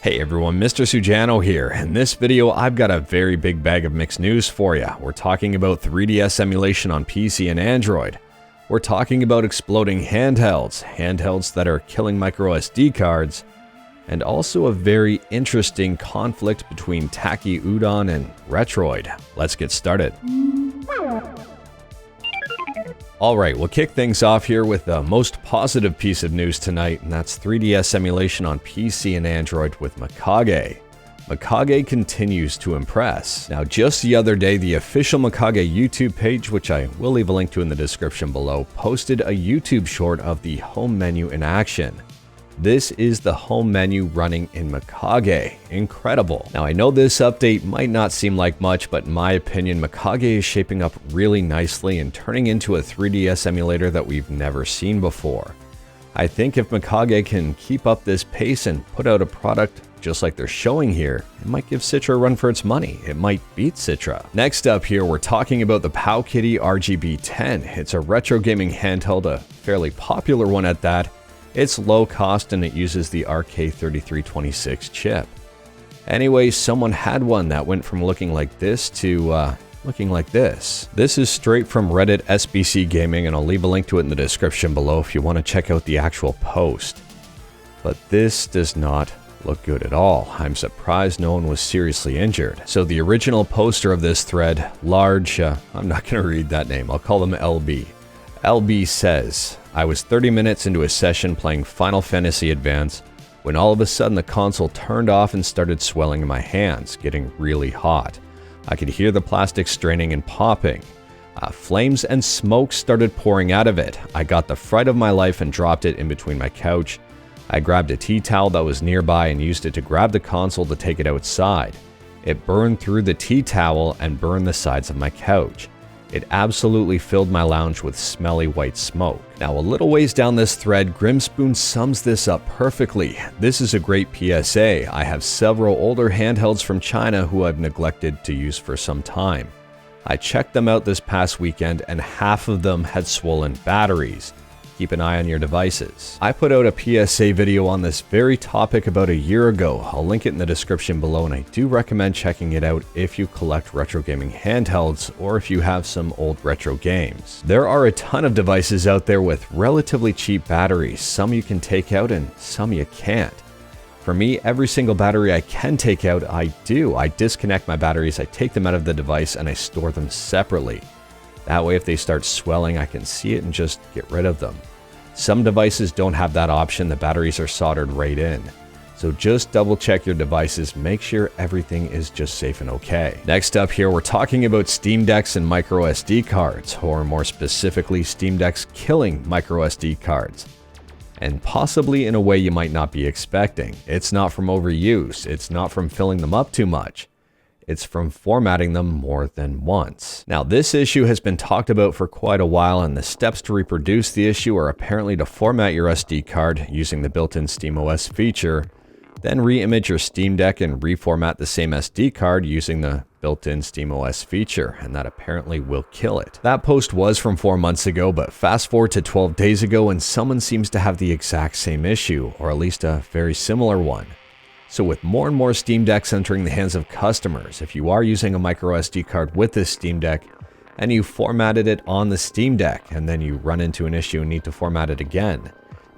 Hey everyone, Mr. Sujano here. In this video, I've got a very big bag of mixed news for you. We're talking about 3DS emulation on PC and Android. We're talking about exploding handhelds that are killing MicroSD cards, and also a very interesting conflict between Taki Udon and Retroid. Let's get started. Alright, we'll kick things off here with the most positive piece of news tonight, and that's 3DS emulation on PC and Android with Mikage. Mikage continues to impress. Now, just the other day, the official Mikage YouTube page, which I will leave a link to in the description below, posted a YouTube short of the home menu in action. This is the home menu running in Mikage. Incredible. Now, I know this update might not seem like much, but in my opinion, Mikage is shaping up really nicely and turning into a 3DS emulator that we've never seen before. I think if Mikage can keep up this pace and put out a product just like they're showing here, it might give Citra a run for its money. It might beat Citra. Next up here, we're talking about the Powkiddy RGB10. It's a retro gaming handheld, a fairly popular one at that. It's low cost and it uses the RK3326 chip. Anyway, someone had one that went from looking like this to looking like this. This is straight from Reddit SBC Gaming, and I'll leave a link to it in the description below if you want to check out the actual post. But this does not look good at all. I'm surprised no one was seriously injured. So the original poster of this thread, large, I'm not going to read that name, I'll call them LB. LB says, I was 30 minutes into a session playing Final Fantasy Advance when all of a sudden the console turned off and started swelling in my hands, getting really hot. I could hear the plastic straining and popping. Flames and smoke started pouring out of it. I got the fright of my life and dropped it in between my couch. I grabbed a tea towel that was nearby and used it to grab the console to take it outside. It burned through the tea towel and burned the sides of my couch. It absolutely filled my lounge with smelly white smoke. Now, a little ways down this thread, Grimspoon sums this up perfectly. This is a great PSA. I have several older handhelds from China who I've neglected to use for some time. I checked them out this past weekend and half of them had swollen batteries. Keep an eye on your devices. I put out a PSA video on this very topic about a year ago. I'll link it in the description below, and I do recommend checking it out if you collect retro gaming handhelds or if you have some old retro games. There are a ton of devices out there with relatively cheap batteries. Some you can take out and some you can't. For me, every single battery I can take out, I do. I disconnect my batteries, I take them out of the device, and I store them separately. That way, if they start swelling, I can see it and just get rid of them. Some devices don't have that option, the batteries are soldered right in. So just double check your devices, make sure everything is just safe and okay. Next up here, we're talking about Steam Decks and MicroSD cards, or more specifically, Steam Decks killing MicroSD cards. And possibly in a way you might not be expecting. It's not from overuse, it's not from filling them up too much. It's from formatting them more than once. Now, this issue has been talked about for quite a while, and the steps to reproduce the issue are apparently to format your SD card using the built-in SteamOS feature, then re-image your Steam Deck and reformat the same SD card using the built-in SteamOS feature, and that apparently will kill it. That post was from 4 months ago, but fast forward to 12 days ago and someone seems to have the exact same issue, or at least a very similar one. So with more and more Steam Decks entering the hands of customers, if you are using a microSD card with this Steam Deck and you formatted it on the Steam Deck and then you run into an issue and need to format it again,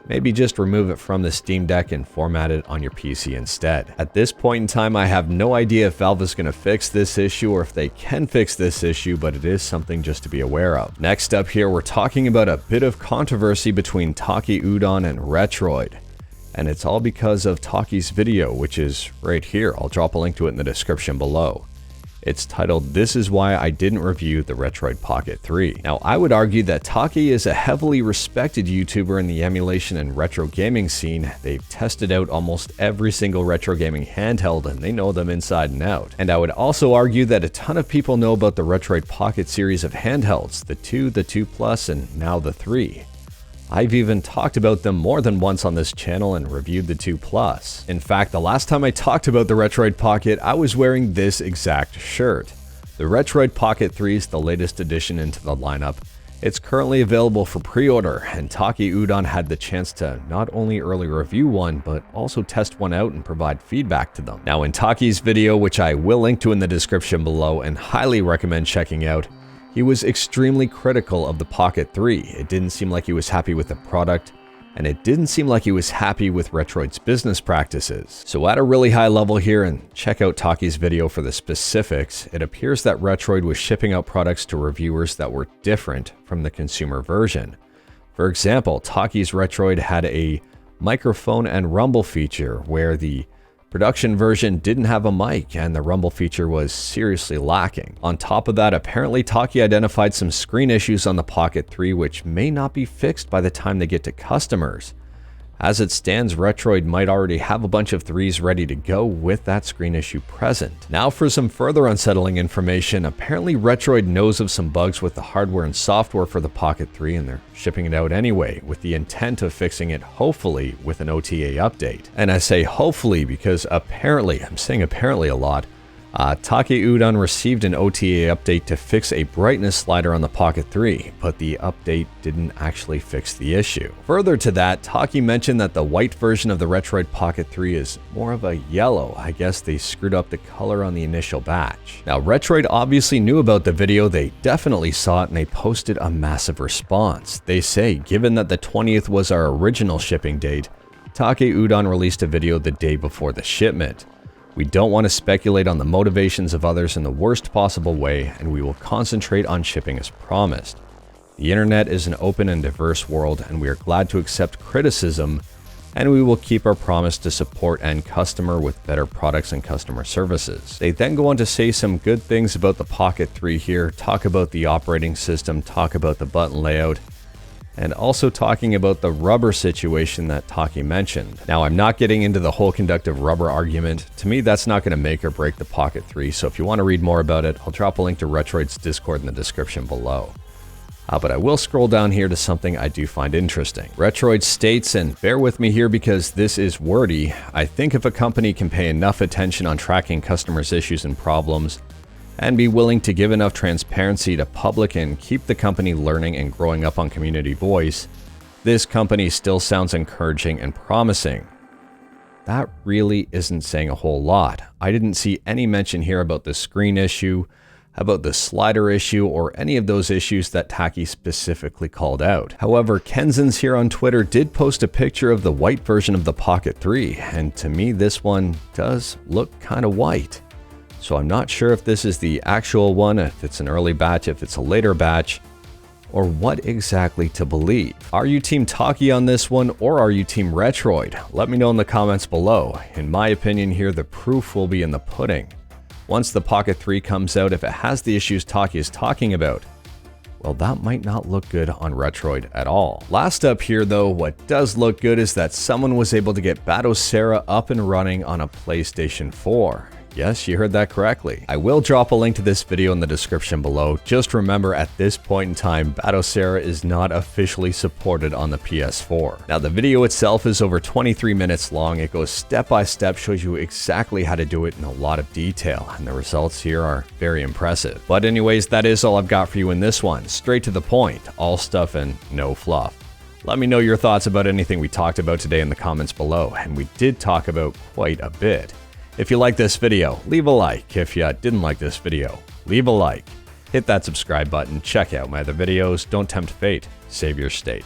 maybe just remove it from the Steam Deck and format it on your PC instead. At this point in time, I have no idea if Valve is going to fix this issue or if they can fix this issue, but it is something just to be aware of. Next up here, we're talking about a bit of controversy between Taki Udon and Retroid. And it's all because of Taki's video, which is right here. I'll drop a link to it in the description below. It's titled, This is Why I Didn't Review the Retroid Pocket 3. Now, I would argue that Taki is a heavily respected YouTuber in the emulation and retro gaming scene. They've tested out almost every single retro gaming handheld, and they know them inside and out. And I would also argue that a ton of people know about the Retroid Pocket series of handhelds, the 2, the 2 Plus, and now the 3. I've even talked about them more than once on this channel and reviewed the 2 Plus. In fact, the last time I talked about the Retroid Pocket, I was wearing this exact shirt. The Retroid Pocket 3 is the latest addition into the lineup, It's currently available for pre-order, and Taki Udon had the chance to not only early review one, but also test one out and provide feedback to them. Now in Taki's video, which I will link to in the description below and highly recommend checking out, he was extremely critical of the Pocket 3. It didn't seem like he was happy with the product, and it didn't seem like he was happy with Retroid's business practices. So at a really high level here, and check out Taki's video for the specifics, it appears that Retroid was shipping out products to reviewers that were different from the consumer version. For example, Taki's Retroid had a microphone and rumble feature where the production version didn't have a mic and the rumble feature was seriously lacking. On top of that, apparently Taki identified some screen issues on the Pocket 3 which may not be fixed by the time they get to customers. As it stands, Retroid might already have a bunch of 3s ready to go with that screen issue present. Now for some further unsettling information, apparently Retroid knows of some bugs with the hardware and software for the Pocket 3 and they're shipping it out anyway, with the intent of fixing it hopefully with an OTA update. And I say hopefully because apparently, I'm saying apparently a lot, Taki Udon received an OTA update to fix a brightness slider on the Pocket 3, but the update didn't actually fix the issue. Further to that, Taki mentioned that the white version of the Retroid Pocket 3 is more of a yellow. I guess they screwed up the color on the initial batch. Now, Retroid obviously knew about the video, they definitely saw it, and they posted a massive response. They say, given that the 20th was our original shipping date, Taki Udon released a video the day before the shipment. We don't want to speculate on the motivations of others in the worst possible way, and we will concentrate on shipping as promised. The internet is an open and diverse world, and we are glad to accept criticism, and we will keep our promise to support end customer with better products and customer services. They then go on to say some good things about the Pocket 3 here, talk about the operating system, talk about the button layout, and also talking about the rubber situation that Taki mentioned. Now, I'm not getting into the whole conductive rubber argument. To me, that's not going to make or break the Pocket 3, so if you want to read more about it, I'll drop a link to Retroid's Discord in the description below. But I will scroll down here to something I do find interesting. Retroid states, and bear with me here because this is wordy, I think if a company can pay enough attention on tracking customers' issues and problems, and be willing to give enough transparency to public and keep the company learning and growing up on community voice, this company still sounds encouraging and promising. That really isn't saying a whole lot. I didn't see any mention here about the screen issue, about the slider issue, or any of those issues that Taki specifically called out. However, Kenzans here on Twitter did post a picture of the white version of the Pocket 3, and to me this one does look kind of white. So I'm not sure if this is the actual one, if it's an early batch, if it's a later batch, or what exactly to believe. Are you Team Taki on this one, or are you Team Retroid? Let me know in the comments below. In my opinion here, the proof will be in the pudding. Once the Pocket 3 comes out, if it has the issues Taki is talking about, well, that might not look good on Retroid at all. Last up here though, what does look good is that someone was able to get Batocera up and running on a PlayStation 4. Yes, you heard that correctly. I will drop a link to this video in the description below. Just remember, at this point in time, Batocera is not officially supported on the PS4. Now, the video itself is over 23 minutes long. It goes step by step, shows you exactly how to do it in a lot of detail, and the results here are very impressive. But anyways, that is all I've got for you in this one. Straight to the point, all stuff and no fluff. Let me know your thoughts about anything we talked about today in the comments below, and we did talk about quite a bit. If you like this video, leave a like. If you didn't like this video, leave a like. Hit that subscribe button, check out my other videos, don't tempt fate, save your state.